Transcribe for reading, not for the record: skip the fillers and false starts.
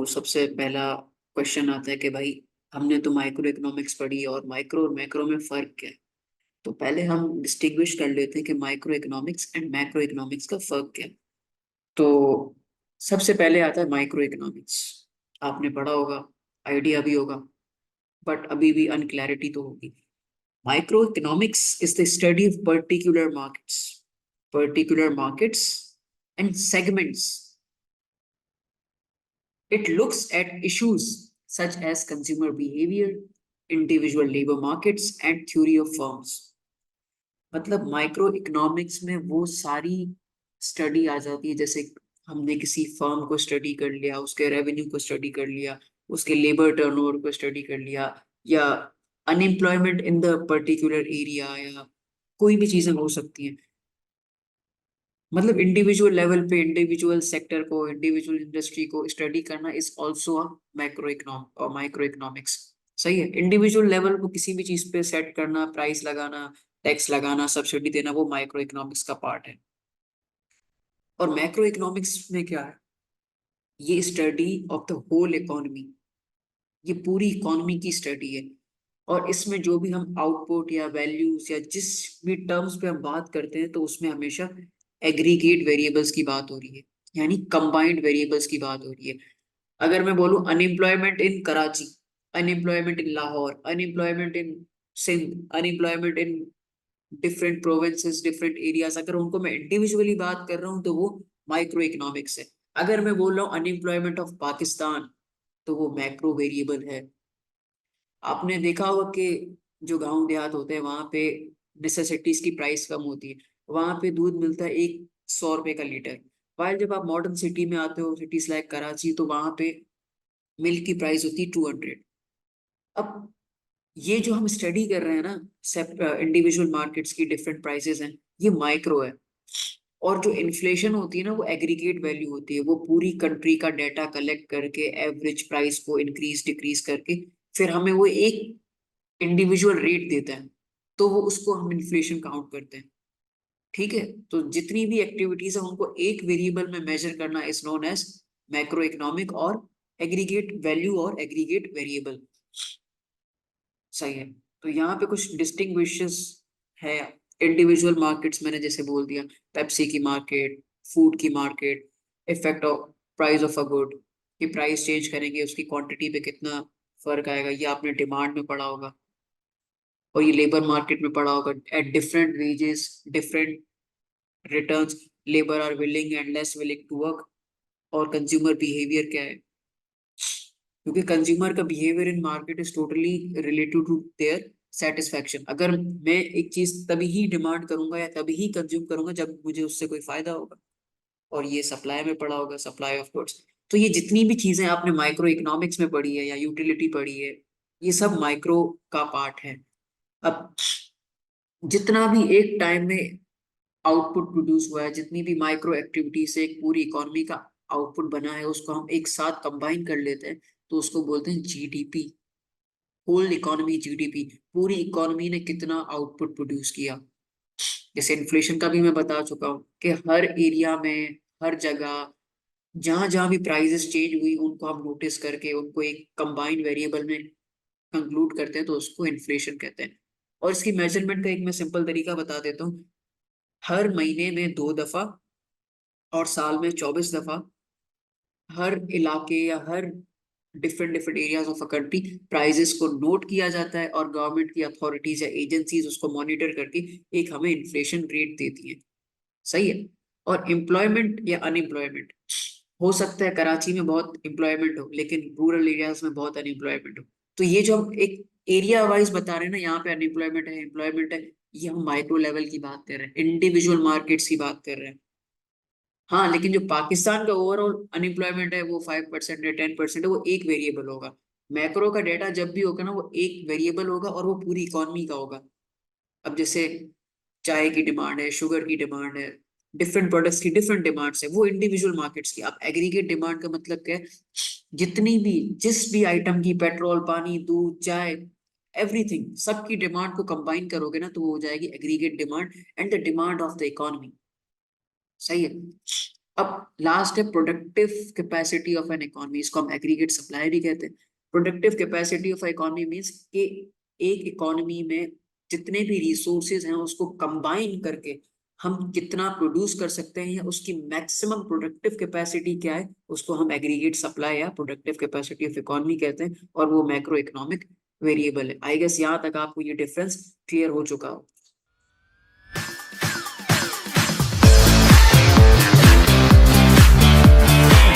सबसे पहला क्वेश्चन आता है कि भाई हमने तो माइक्रो इकोनॉमिक्स पढ़ी और माइक्रो और मैक्रो में फर्क क्या है। तो पहले हम डिस्टिंग्विश कर लेते हैं कि micro economics and macro economics का फर्क क्या है। तो सबसे पहले आता है माइक्रो इकोनॉमिक्स। आपने पढ़ा होगा, आइडिया भी होगा, बट अभी भी अनक्लैरिटी तो होगी। Micro economics is the study of particular markets and segments. It looks at issues such as consumer behavior, individual labor markets, and theory of firms. मतलब माइक्रो इकोनॉमिक्स में वो सारी स्टडी आ जाती है, जैसे हमने किसी फर्म को स्टडी कर लिया, उसके रेवेन्यू को स्टडी कर लिया, उसके लेबर टर्नओवर को स्टडी कर लिया, या unemployment in the particular area, या कोई भी चीजें हो सकती हैं। मतलब इंडिविजुअल लेवल पे इंडिविजुअल सेक्टर को, इंडिविजुअल इंडस्ट्री को स्टडी करना is also a micro economics. सही है। इंडिविजुअल लेवल को किसी भी चीज पे सेट करना, प्राइस लगाना, टैक्स लगाना, सब्सिडी देना, वो माइक्रो इकोनॉमिक्स का पार्ट है। और मैक्रो इकोनॉमिक्स में क्या है? ये study of the whole economy, ये पूरी इकोनॉमी की स्टडी है। और इसमें जो भी हम आउटपुट या वैल्यूज या जिस भी टर्म्स पे हम बात करते हैं, तो उसमें हमेशा एग्रीगेट वेरिएबल्स की बात हो रही है, यानी कंबाइंड वेरिएबल्स की बात हो रही है। अगर मैं बोलूं unemployment in Karachi, unemployment in Lahore, unemployment in Sindh, unemployment in different provinces, different areas, अगर उनको मैं इंडिविजुअली बात कर रहा हूँ तो वो माइक्रो इकोनॉमिक्स है। अगर मैं बोल रहा हूँ अनएम्प्लॉयमेंट ऑफ पाकिस्तान, तो वो मैक्रो वेरिएबल है। आपने देखा होगा कि जो गांव देहात होते हैं वहां पे नेसेसिटीज की प्राइस कम होती है, वहां पे दूध मिलता है 100 रुपए का लीटर। वाइल जब आप मॉडर्न सिटी में आते हो, सिटीज लाइक कराची, तो वहां पे मिल्क की प्राइस होती है 200। अब ये जो हम स्टडी कर रहे हैं ना, इंडिविजुअल मार्केट्स की डिफरेंट प्राइसेस हैं, ये माइक्रो है। और जो इन्फ्लेशन होती है ना, वो एग्रीगेट वैल्यू होती है, वो पूरी कंट्री का डाटा कलेक्ट करके एवरेज प्राइस को इंक्रीज डिक्रीज करके फिर हमें वो एक इंडिविजुअल रेट देता है, तो वो उसको हम इन्फ्लेशन काउंट करते हैं। ठीक है। तो जितनी भी एक्टिविटीज है उनको एक वेरिएबल में मेजर करना is known as macro economic, और एग्रीगेट वैल्यू और एग्रीगेट वेरिएबल। सही है। तो यहाँ पे कुछ डिस्टिंग्विशेस है। इंडिविजुअल मार्केट्स मैंने जैसे बोल दिया, पेप्सी की मार्केट, फूड की market, effect of price of a good, कि प्राइस चेंज करेंगे उसकी क्वांटिटी पे कितना फर्क आएगा, ये आपने डिमांड में पढ़ा होगा। और ये लेबर मार्केट में पढ़ा होगा, at different wages, different returns, labour are willing and less willing to work. और कंज्यूमर बिहेवियर क्या है, क्योंकि कंज्यूमर का behaviour in market is totally related to their satisfaction. अगर मैं एक चीज तभी ही डिमांड करूंगा या तभी ही कंज्यूम करूंगा जब मुझे उससे कोई फायदा होगा। और ये सप्लाई में पढ़ा होगा, सप्लाई ऑफ गुड्स। तो ये जितनी भी चीजें आपने माइक्रो इकोनॉमिक्स में पढ़ी है या यूटिलिटी पढ़ी है, ये सब माइक्रो का पार्ट है। अब जितना भी एक टाइम में आउटपुट प्रोड्यूस हुआ है, जितनी भी माइक्रो एक्टिविटी से एक पूरी इकोनॉमी का आउटपुट बना है, उसको हम एक साथ कंबाइन कर लेते हैं, तो उसको बोलते हैं जीडीपी। होल इकोनॉमी जीडीपी, पूरी इकोनॉमी ने कितना आउटपुट प्रोड्यूस किया। जैसे इन्फ्लेशन का भी मैं बता चुका हूँ कि हर एरिया में, हर जगह, जहां जहां भी प्राइसेस चेंज हुई, उनको हम नोटिस करके उनको एक कंबाइंड वेरिएबल में कंक्लूड करते हैं, तो उसको इन्फ्लेशन कहते हैं। और इसकी मेजरमेंट का एक मैं सिंपल तरीका बता देता हूँ। हर महीने में 2 दफा और साल में 24 दफा हर इलाके या हर different different areas of a country prices को नोट किया जाता है, और गवर्नमेंट की अथॉरिटीज या एजेंसीज उसको मॉनिटर करके एक हमें इन्फ्लेशन रेट देती है। सही है। और एम्प्लॉयमेंट या अनएम्प्लॉयमेंट, हो सकता है कराची में बहुत एम्प्लॉयमेंट हो लेकिन रूरल एरियाज में बहुत अनएम्प्लॉयमेंट हो। तो ये जो हम एक एरिया वाइज बता रहे हैं ना, यहाँ पे अनएम्प्लॉयमेंट है, एम्प्लॉयमेंट है, ये हम माइक्रो लेवल की बात कर रहे हैं, इंडिविजुअल मार्केट्स की बात कर रहे हैं। हाँ, लेकिन जो पाकिस्तान का ओवरऑल अनएम्प्लॉयमेंट है वो 5% है, 10% है, वो एक वेरिएबल होगा। मैक्रो का डेटा जब भी होगा ना, वो एक वेरिएबल होगा और वो पूरी इकोनॉमी का होगा। अब जैसे चाय की डिमांड है, शुगर की डिमांड है, डिफरेंट प्रोडक्ट्स की डिफरेंट डिमांड्स है, वो इंडिविजुअल मार्केट्स की। अब एग्रीगेट डिमांड का मतलब क्या है? जितनी भी, जिस भी आइटम की, पेट्रोल, पानी, दूध, चाय, एवरीथिंग, सबकी डिमांड को कंबाइन करोगे ना, तो वो हो जाएगी aggregate demand and the demand of the economy. सही है। अब लास्ट है productive capacity of an economy, इसको हम एग्रीगेट सप्लाई भी कहते हैं। Productive capacity of economy means कि एक इकोनॉमी में जितने भी रिसोर्सेज हैं उसको कंबाइन करके हम कितना प्रोड्यूस कर सकते हैं, या उसकी मैक्सिमम प्रोडक्टिव कैपेसिटी क्या है, उसको हम एग्रीगेट सप्लाई या प्रोडक्टिव कैपेसिटी ऑफ इकोनॉमी कहते हैं, और वो मैक्रो इकोनॉमिक वेरिएबल है। आई गेस यहाँ तक आपको ये डिफरेंस क्लियर हो चुका हो।